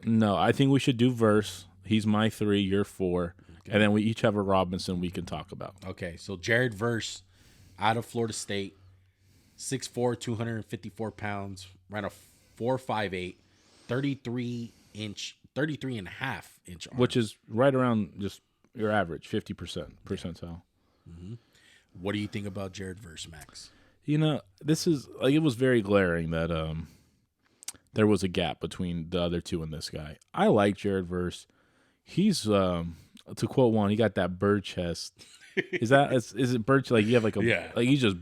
No, I think we should do verse. He's my 3, you're 4. Okay. And then we each have a Robinson we can talk about. Okay, so Jared Verse out of Florida State, 6'4", 254 pounds, ran a 4.58, 33 and a half inch arm. Which is right around just your average, 50% percentile. Mm-hmm. What do you think about Jared Verse, Max? This is like, it was very glaring that there was a gap between the other two and this guy. I like Jared Verse. He's to quote one, he got that bird chest. Is it bird? Like you have like a like he's just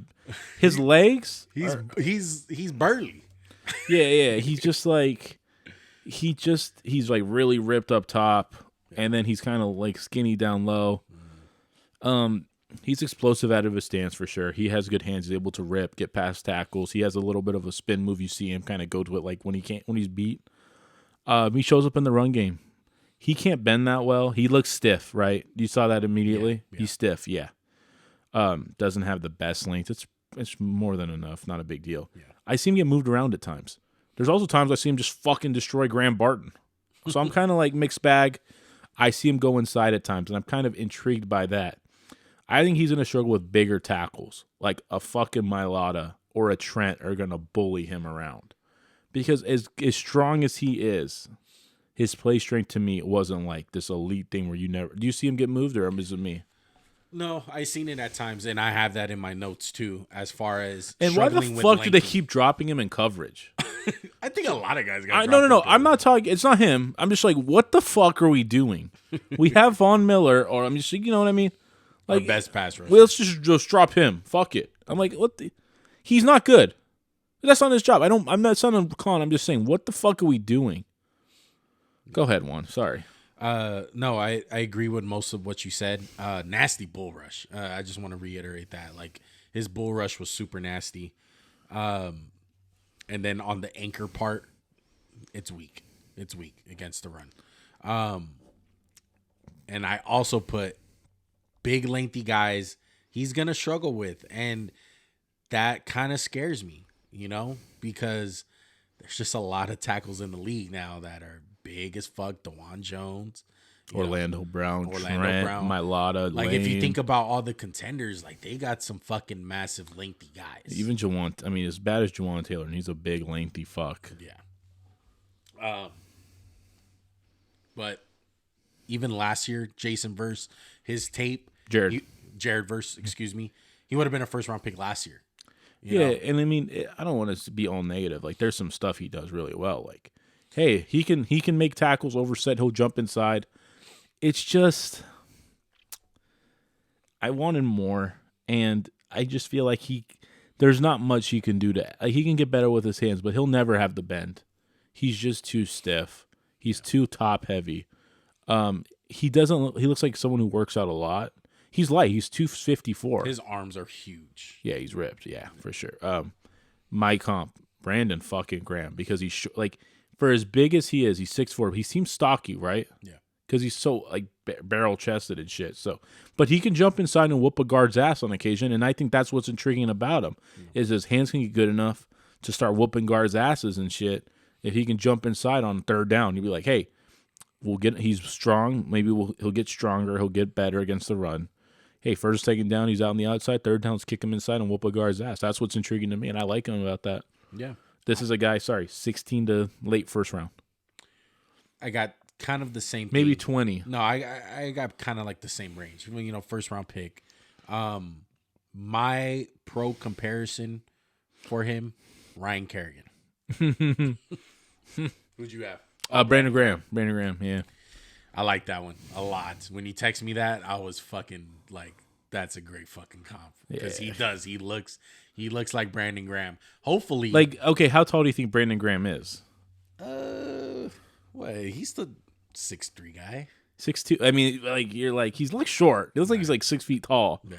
his legs. He's burly. Yeah. He's just like he's like really ripped up top, and then he's kind of like skinny down low. He's explosive out of his stance for sure. He has good hands. He's able to rip, get past tackles. He has a little bit of a spin move. You see him kind of go to it like when he's beat. He shows up in the run game. He can't bend that well. He looks stiff, right? You saw that immediately. Yeah. He's stiff, yeah. Doesn't have the best length. It's more than enough. Not a big deal. Yeah. I see him get moved around at times. There's also times I see him just fucking destroy Graham Barton. So I'm kind of like mixed bag. I see him go inside at times, and I'm kind of intrigued by that. I think he's going to struggle with bigger tackles, like a fucking Mailata or a Trent are going to bully him around. Because as strong as he is, his play strength to me wasn't like this elite thing where you never... Do you see him get moved, or is it me? No, I've seen it at times, and I have that in my notes too, as far as and why the fuck do they keep dropping him in coverage? I think a lot of guys got No. I'm not talking... It's not him. I'm just like, what the fuck are we doing? We have Von Miller, or I'm just... You know what I mean? Like, our best pass rusher. Well, let's just drop him. Fuck it. I'm like, what the... He's not good. That's not his job. I'm not sounding calling. I'm just saying, what the fuck are we doing? Go ahead, Juan. Sorry. No, I agree with most of what you said. Nasty bull rush. I just want to reiterate that. Like, his bull rush was super nasty. And then on the anchor part, it's weak. It's weak against the run. And I also put big, lengthy guys he's going to struggle with. And that kind of scares me, because there's just a lot of tackles in the league now that are big as fuck. DeJuan Jones, Orlando Brown, Trent, Mailata. Like, Lane. If you think about all the contenders, like, they got some fucking massive, lengthy guys. Even Jawan, I mean, as bad as Jawan Taylor, and he's a big, lengthy fuck. Yeah. But even last year, Jason Verse, his tape, Jared Verse, excuse me, he would have been a first-round pick last year. You know? And I mean, I don't want to be all negative. Like, there's some stuff he does really well. Like, hey, he can make tackles, overset, he'll jump inside. It's just, I wanted more, and I just feel like there's not much he can do he can get better with his hands, but he'll never have the bend. He's just too stiff. He's too top heavy. He looks like someone who works out a lot. He's light. He's 254. His arms are huge. Yeah, he's ripped. Yeah, for sure. My comp, Brandon fucking Graham, because he's for as big as he is, he's 6'4". He seems stocky, right? Yeah. Because he's so like barrel chested and shit. So, but he can jump inside and whoop a guard's ass on occasion, and I think that's what's intriguing about him is his hands can get good enough to start whooping guards' asses and shit. If he can jump inside on third down, you'd be like, hey, he's strong. Maybe he'll get stronger. He'll get better against the run. Hey, first, second down, he's out on the outside. Third down, let's kick him inside and whoop a guard's ass. That's what's intriguing to me, and I like him about that. Yeah. This is a guy, 16 to late first round. I got kind of the same Maybe thing. 20. No, I got kind of like the same range. First round pick. My pro comparison for him, Ryan Kerrigan. Who'd you have? Brandon Graham, yeah. I like that one a lot. When you text me that, I was fucking like, that's a great fucking comp. Because he does. He looks like Brandon Graham. Hopefully. Like, okay, how tall do you think Brandon Graham is? Wait, he's the 6'3" guy. 6'2". I mean, like, you're like, he's like short. It looks like he's like 6 feet tall. Yeah.